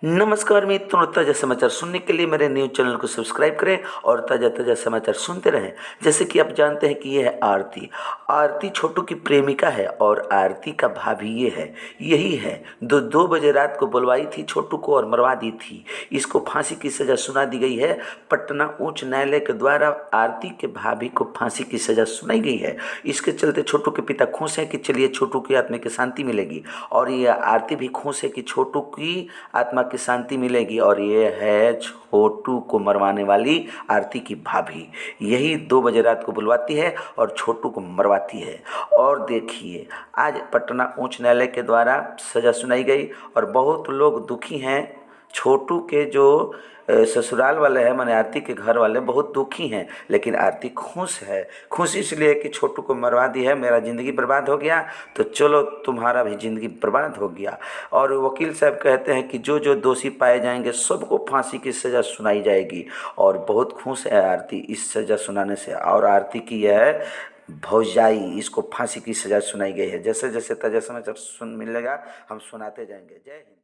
नमस्कार मित्रों, ताज़ा समाचार सुनने के लिए मेरे न्यूज़ चैनल को सब्सक्राइब करें और ताज़ा-ताज़ा समाचार सुनते रहें। जैसे कि आप जानते हैं कि ये है आरती। आरती छोटू की प्रेमिका है और आरती का भाभी ये है। यही है, 2 बजे रात को बुलवाई थी छोटू को और मरवा दी थी। इसको फांसी की सज़ा सुना दी गई है। पटना उच्च न्यायालय के द्वारा आरती के भाभी को फांसी की सज़ा सुनाई गई है। इसके चलते छोटू के पिता खुश हैं कि चलिए छोटू की आत्मा की शांति मिलेगी और ये आरती भी खुश है कि छोटू की आत्मा की शांति मिलेगी। और ये है छोटू को मरवाने वाली आरती की भाभी। यही 2 बजे रात को बुलवाती है और छोटू को मरवाती है। और देखिए, आज पटना उच्च न्यायालय के द्वारा सज़ा सुनाई गई और बहुत लोग दुखी हैं। छोटू के जो ससुराल वाले हैं, माने आरती के घर वाले बहुत दुखी हैं, लेकिन आरती खुश है। खुश इसलिए कि छोटू को मरवा दी है, मेरा ज़िंदगी बर्बाद हो गया, तो चलो तुम्हारा भी ज़िंदगी बर्बाद हो गया। और वकील साहब कहते हैं कि जो जो दोषी पाए जाएंगे सबको फांसी की सज़ा सुनाई जाएगी। और बहुत खुश है आरती इस सज़ा सुनाने से। और आरती की यह भौजाई, इसको फांसी की सज़ा सुनाई गई है। जैसे जैसे ताज़ा समाचार सुन मिलेगा हम सुनाते जाएंगे। जय हिंद।